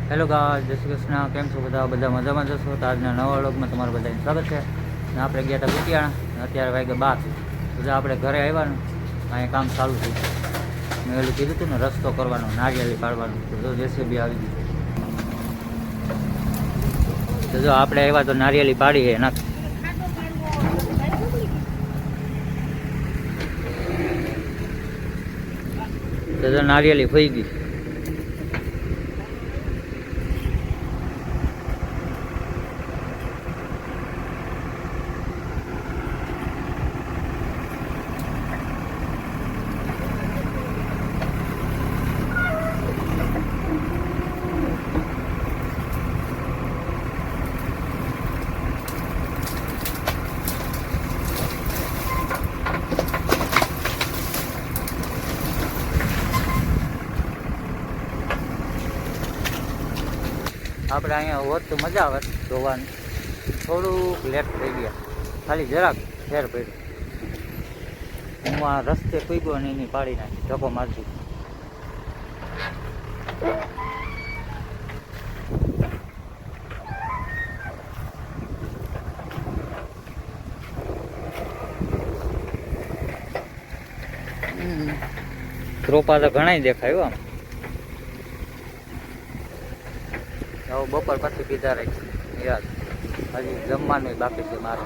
Hello guys, જય શ્રી કૃષ્ણ. કેમ છો બધા મજામાં જશો? તો આજના નવા વ્લોગમાં તમારું બધાનું સ્વાગત છે. અને આપણે ગયા હતા બુટિયાણા, અત્યારે વાગ્યા 12. તો આપણે ઘરે આવ્યા ને અહીંયા કામ ચાલુ થઈ ગયું. મેં ઓલું કીધું હતું ને, રસ્તો કરવાનો, નારિયેળી પાડવાનું. તો જેસીબી આવી ગયું. તો જો આપણે આવ્યા તો નારિયેળી પાડી છે એના. તો જો નારિયેળી ફઈ ગઈ. આપણે અહીંયા હોત તો મજા આવે જોવાની. થોડુંક લેટ થઈ ગયા, ખાલી જરાક ફેર પડ્યો. હું આ રસ્તે પીગો અને એની પાડી નાખી, ધક્કો મારતી. રોપા તો ઘણા દેખાય આમ. હવે બપોર પછી પીધા રહી યાદ, હજી જમવાનું બાકી છે મારે.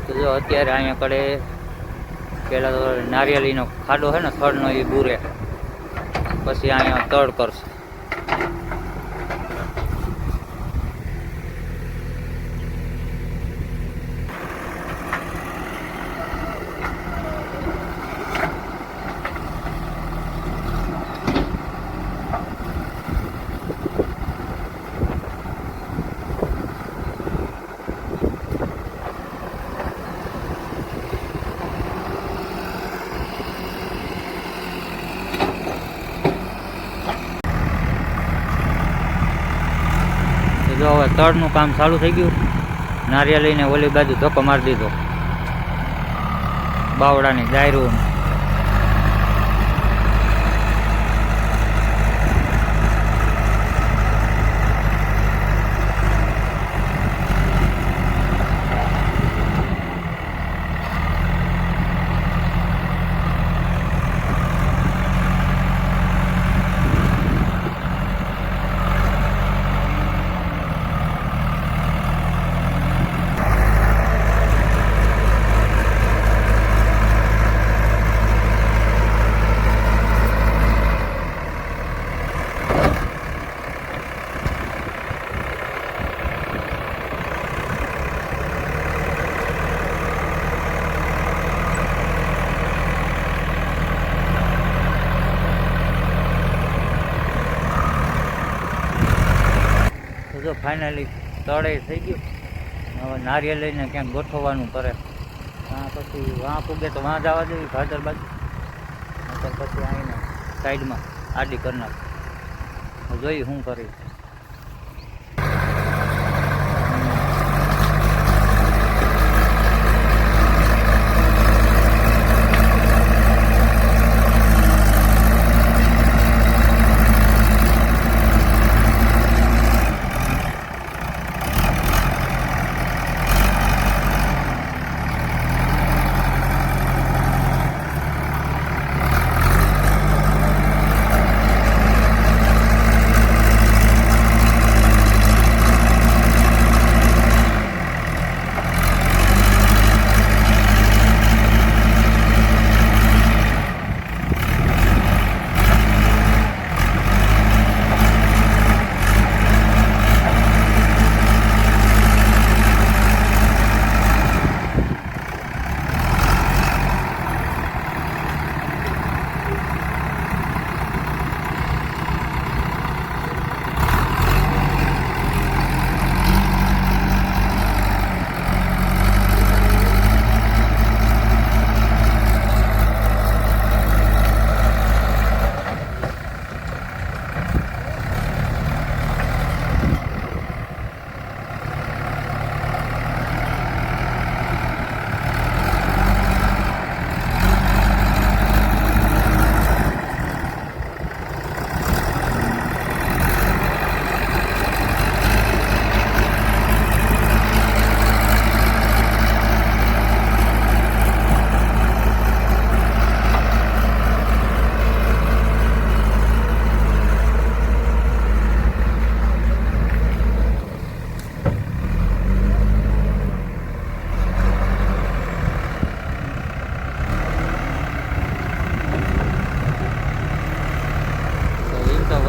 તો જો અત્યારે અહીંયા કડે પેલા તો નારિયેળીનો ખાડો છે ને, થડનો, એ બુરે, પછી અહીંયા તળ કરશે. જો હવે તળનું કામ ચાલુ થઈ ગયું. નારિયેળીને ઓલી બાજુ ધક્કો મારી દીધો, બાવડાની દાયરું. જો ફાઇનલી તળે થઈ ગયું. હવે નારિયેળ લઈને ક્યાંક ગોઠવવાનું કરે. પછી વાં પૂગે તો વાં જવા દેવી ભાદર બાજુ, પછી આવીને સાઈડમાં આડી કરી નાખ. જોઈ શું કરી.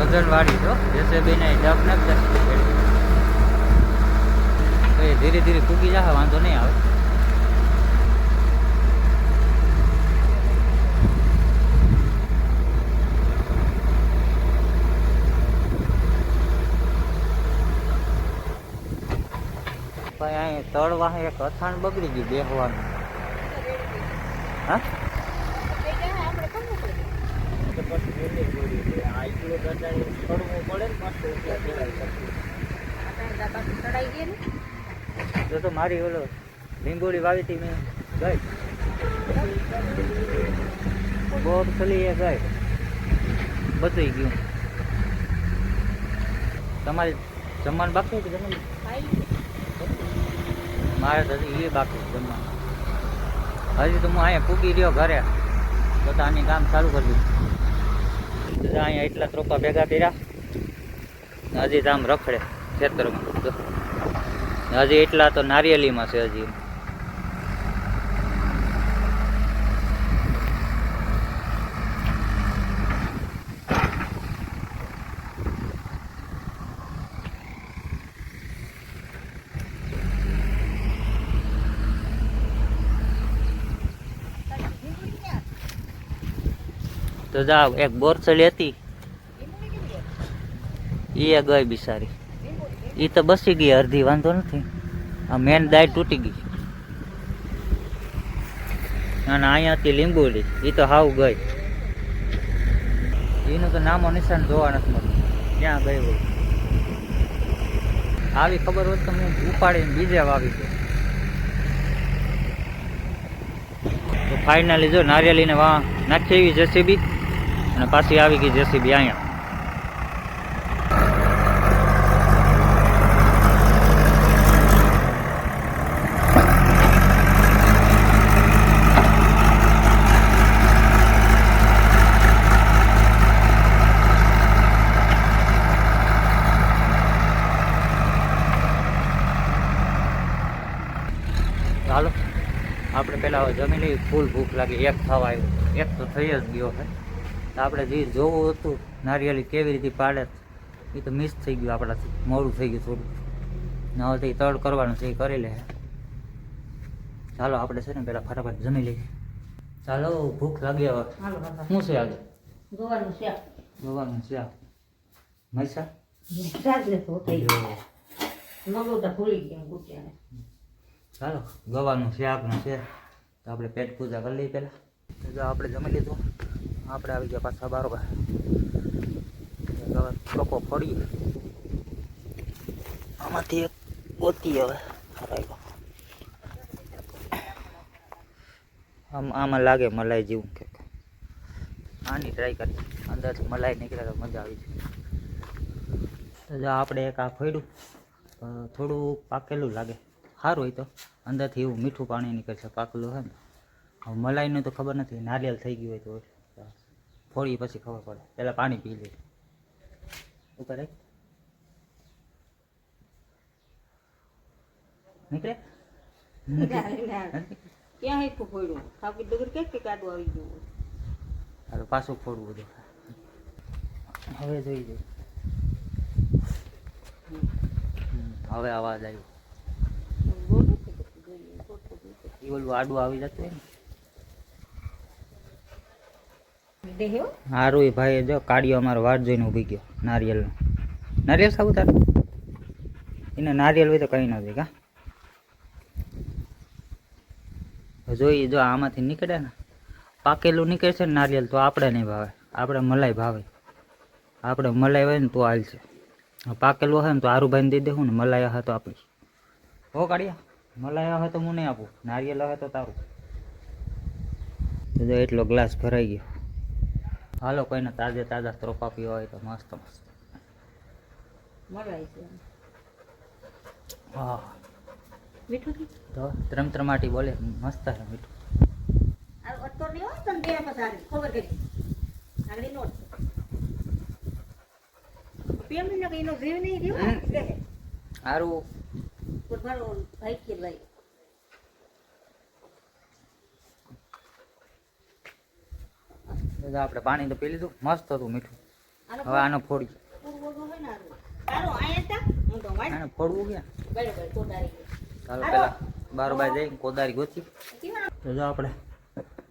વજનવાળી તો જેસીબી ને ડબ નથી તો એ ધીરે ધીરે ફૂગી જાય, વાંધો નહીં આવે. ભાઈ અહીં તળવા એક અથાણ બગડી ગયું બેહવાનું. હા તો મારી ઓલો લીંબોડી વાવી હતી મેં ગઈ બોર થલી એ ગઈ બચી ગયું. તમારી જમવાનું બાકી કે જમવાનું? મારે તો એ બાકી જમવાનું. હજી તો હું અહીંયા ફૂગી રહ્યો ઘરે તો આની કામ ચાલુ કરી દીધું. અહીંયા એટલા ત્રોપા ભેગા કર્યા, હજી તો આમ રખડે ખેતરમાં. હજી એટલા તો નારિયેલીમાં છે હજી. તો જાઓ એક બોરસળી હતી એ ગઈ બિચારી, એ તો બસી ગઈ અડધી, વાંધો નથી. આ મેન દાય તૂટી ગઈ. અને અહીંયા હતી લીંબોડી, એ તો હાવ ગઈ. એનું તો નામો નિશાન જોવા નથી મળતું ક્યાં ગઈ હોય. આવી ખબર હોત તો હું ઉપાડીને બીજે વાવી ગયો. તો ફાઇનલી જો નારિયેલીને નાખી એવી જેસીબી અને પાછી આવી ગઈ જેસીબી અહીંયા. ચાલો આપણે પહેલાં હવે જમી લઈએ, ફૂલ ભૂખ લાગી. એક થવા આવ્યું, એક તો થઈ જ ગયો છે. આપણે જે જોવું હતું નારિયેળી કેવી રીતે પાડે એ તો મિસ થઈ ગયું આપણાથી, મોડું થઈ ગયું થોડું. હવે તો એ તળ કરવાનું છે એ કરી લે. ચાલો આપણે છે ને પહેલાં ફટાફટ જમી લઈએ. ચાલો ભૂખ લાગી હવે. શું છે આજે? ગવાનું શાક. ગવાનું શાક મૈસા ચાલો ગવાનું શાકનું છે તો આપણે પેટ પૂજા કરી લઈએ પહેલાં. જો આપણે જમી લીધું, આપણે આવી ગયા પાછા બરોબર. લોકો ફોડીએ આમાંથી એક ગોતી હવે. આમાં લાગે મલાઈ જેવું કે આની ટ્રાય કરી, અંદરથી મલાઈ નીકળે તો મજા આવી જાય. તો જો આપણે એક આ ફોડ્યું થોડું પાકેલું લાગે, સારું હોય તો અંદરથી એવું મીઠું પાણી નીકળશે પાકેલું હોય ને. હવે મલાઈનું તો ખબર નથી, નારિયેળ થઈ ગયું હોય તો ફોડી પછી ખબર પડે. પહેલાં પાણી પી લે ઉપર નીકળે ક્યાં હેઠું ફોડ્યું ખાપી ડગર કે કાદું આવી ગયું. હાલો પાછું ફોડવું બધું. હવે જોઈ જાય હવે અવાજ આવ્યો. એ ઓલું આડું આવી જતું હોય ને. સારું એ ભાઈ જો કાઢ્યો અમારો વાટ જોઈને ઊભી ગયો નારિયેલનો. નારિયેલ સાવું તારે એને નારિયેલ હોય તો કંઈ નથી કા. જોઈ જો આમાંથી નીકળે ને પાકેલું નીકળે છે ને નારિયેલ તો આપણે નહીં ભાવે, આપણે મલાઈ ભાવે. આપણે મલાઈ હોય ને તો હાલ છે. પાકેલું હોય ને તો આરુભાઈને દઈ દેવું ને, મલાઈ હોય તો આપીશ. હો કાઢ્યા મલાઈ હોય તો હું નહીં આપું, નારિયેલ હોય તો તારું. જો એટલો ગ્લાસ ભરાઈ ગયો. હાલો કોઈને તાજે તાજા ત્રોપા પીવા હોય તો મસ્ત મસ્ત મલાઈ છે. હા મીઠું તો ત્રમત્રમાટી બોલે મસ્ત છે મીઠું. આપણે પાણી તો પી લીધું, મસ્ત હતું મીઠું. હવે આનો ફોડી આને ફોડવું ક્યાં ચાલો પેલા બારોબાર જઈ કોદારી ગોતી તો જો આપણે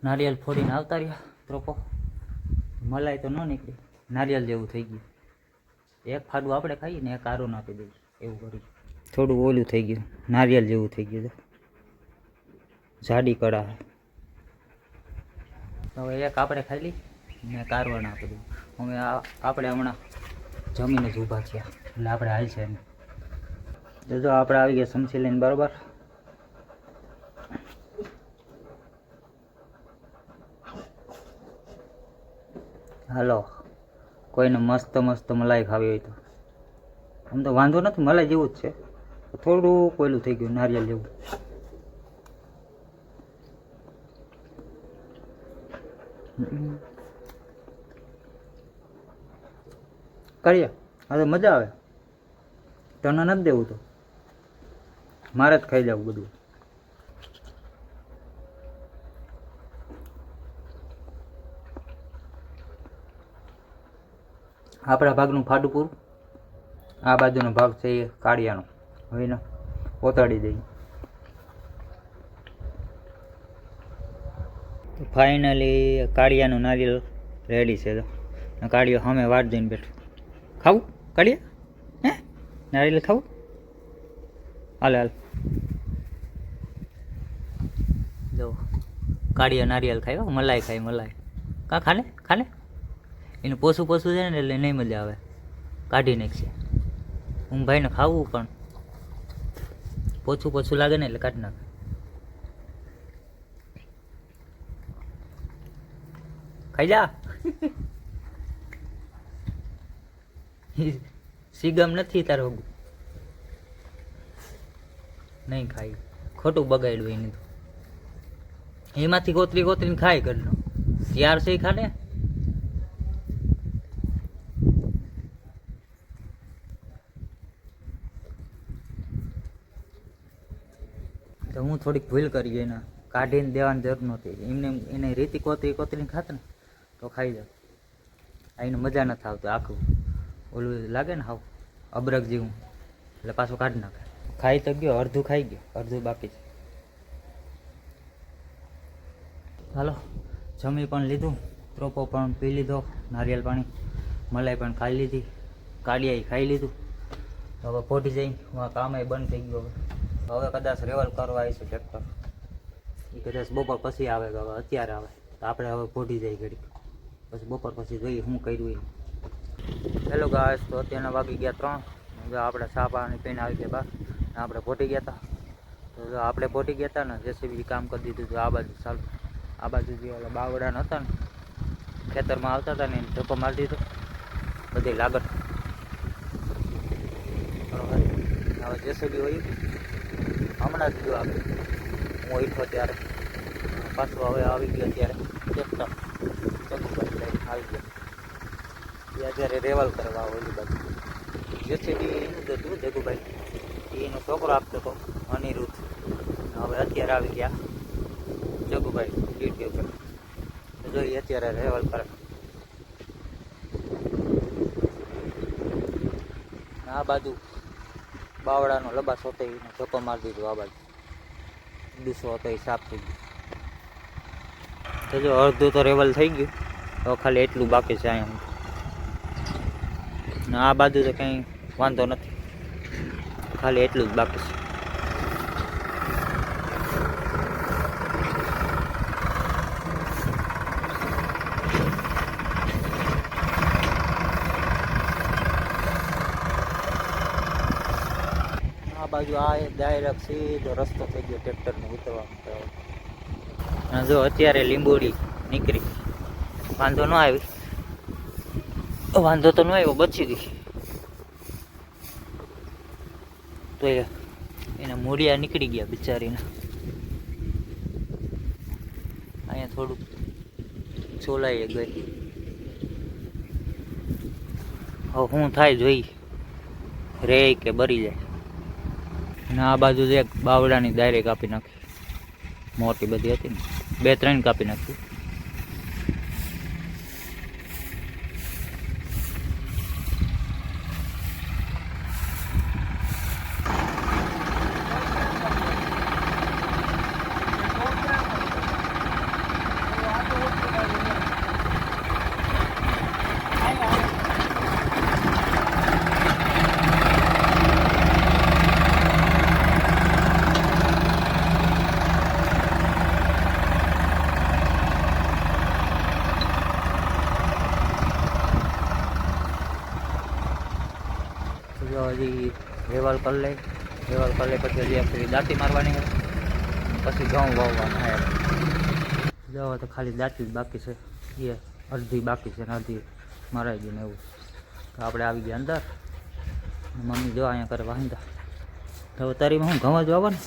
નારિયેલ ફોડીને આવતા રહ્યા ત્રોપો મલાઈ તો ન નીકળી નારિયેલ જેવું થઈ ગયું એક ફાડું આપણે ખાઈએ ને એક આરું નાખી દઈએ એવું કરી થોડું ઓલું થઈ ગયું નારિયેલ જેવું થઈ ગયું જાડી કડા હવે એક આપણે ખાઈ લઈ ને કારવા નાખી દઈએ હવે આપણે હમણાં જમીને જ ઊભા થયા એટલે આપણે હાલ છે એને જો આપણે આવી ગયા સમસી લઈને બરાબર હાલો કોઈને મસ્ત મસ્ત મલાઈ ખાવી હોય તો આમ તો વાંધો નથી મલાઈ જેવું જ છે થોડું કોયલું થઈ ગયું નારિયેલ જેવું કરીએ હા તો મજા આવે તને નથી દેવું તો મારે જ ખાઈ જવું બધું આપણા ભાગનું ફાડું પૂરું આ બાજુનો ભાગ છે એ કાળિયાનો હવે ને ઓતાડી દઈએ ફાઇનલી કાળિયાનું નારિયેળ રેડી છે તો કાળિયો સામે વાટ જઈને બેઠું ખાવું કાળિયા હે નારિયેળ ખાવું હાલે હાલ જો કાળિયા નારિયેળ ખાય મલાઈ ખાય મલાઈ કા ખાલે ખાલે એનું પોસું પોસું છે ને એટલે નહીં મજા આવે કાઢી નાખશે હું ભાઈને ખાવું પણ પોછું પોછું લાગે ને એટલે કાઢી નાખે ખાઈ જા સીગમ નથી તારો નહીં ખાઈ ખોટું બગાડ્યું એની તો એમાંથી કોતરી કોતરીને ખાય કરનો ત્યાર છે ખાને તો હું થોડીક ભૂલ કરી એના કાઢીને દેવાની જરૂર નહોતી એમને એને રીતિ કોતરી કોતરીને ખાત ને તો ખાઈ જાય એને મજા નથી આવતી આખું ઓલું લાગે ને હાવ અબરક જેવું એટલે પાછું કાઢી નાખે ખાઈ તો ગયો અડધું ખાઈ ગયો અડધું બાકી છે હાલો જમી પણ લીધું ત્રોપો પણ પી લીધો નારિયેળ પાણી મલાઈ પણ ખાઈ લીધી કાળિયાઈ ખાઈ લીધું હવે પોટી જઈ કામે બંધ થઈ ગયું હવે કદાચ રેવલ કરવા આવીશું ટ્રેક્ટર એ કદાચ બપોર પછી આવે કે હવે અત્યારે આવે તો આપણે હવે પોટી જઈ ઘડી પછી બપોર પછી જોઈએ શું કર્યું એ હેલો ગાઈસ તો અત્યારના વાગી ગયા 3 જો આપણે ચા પાણી પીને આવી ગયા બહાર આપણે પોટી ગયા હતા તો જો આપણે પોટી ગયા હતા ને જેસીબી કામ કરી દીધું હતું આ બાજુ ચાલુ આ બાજુ જે ઓલા બાવડાના હતા ને ખેતરમાં આવતા હતા ને એને ધક્કો મારી દીધો બધી લાગત હવે જેસીબી હોય હમણાં જ જો આપણે હું ઉઠ્યો ત્યારે પાછું હવે આવી ગયો ત્યારે ટ્રેક્ટર આવી ગયા અત્યારે રેવલ કરવા ઓલી બાજુ જેસીબી એનું જ હતું જગુભાઈ એનો છોકરો આપતો હતો અનિરુદ્ધ હવે અત્યારે આવી ગયા જગુભાઈ ડ્યુટી ઉપર જોઈએ અત્યારે રેવલ કરે આ બાજુ બાવડાનો લબાસ હતો એને ધક્કો મારી દીધો આ બાજુ દૂસો હતો એ સાફ થઈ ગયો તો જો અડધું તો રેવલ થઈ ગયું તો ખાલી એટલું બાકી છે અહીંયા આ બાજુ તો કંઈ વાંધો નથી ખાલી એટલું જ બાકી છે આ બાજુ આ ડાયરેક્ટ સીધો રસ્તો થઈ ગયો ટ્રેક્ટરને ઉતરવાનો જો અત્યારે લીંબોડી નીકળી વાંધો ન આવી વાંધો તો ન આવ્યો બચી ગઈ તો એના મૂળિયા નીકળી ગયા બિચારીના અહીંયા થોડુંક ચોલાઈ ગઈ હવે શું થાય જોઈ રે કે બરી જાય અને આ બાજુ એક બાવડાની દાયરે કાપી નાખી મોટી બધી હતી ને 2-3 કાપી નાખી જો હજી વેવાલ કરી લઈ, વેવાલ કરી લઈ પછી હજી એક દાંતી મારવાની છે, પછી ઘઉં વાવવાના છે. જો તો ખાલી દાંતી જ બાકી છે, એ અડધી બાકી છે ને અડધી મરાઈ ગઈ ને એવું. તો આપણે આવી ગયા અંદર, મમ્મી જો અહીંયા કરે વાંધા. તો તારીમાં હું ઘઉં જ વાવવાનું,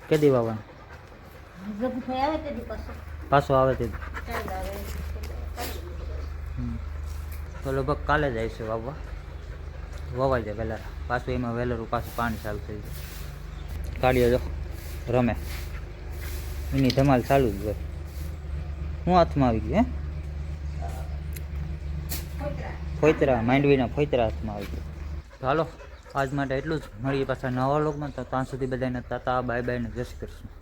કેદી વાવવાનું? પાછો આવે તે તો લગભગ કાલે જ આવશે વાવવા, વવાઈ જાય પહેલાં, પાછું એમાં વહેલું પાછું પાણી ચાલુ થઈ જાય. કાઢીએ જો રમે એની ધમાલ ચાલુ જ હોય. હું હાથમાં આવી ગયું હે ફોતરા, માંડવીના ફોતરા હાથમાં આવી ગયું. તો હાલો આજ માટે એટલું જ, મળીએ પાછા નવા વ્લોગમાં. તો ત્યાં સુધી બધાને તાતા બાય બાય ને જય શ્રી કૃષ્ણ.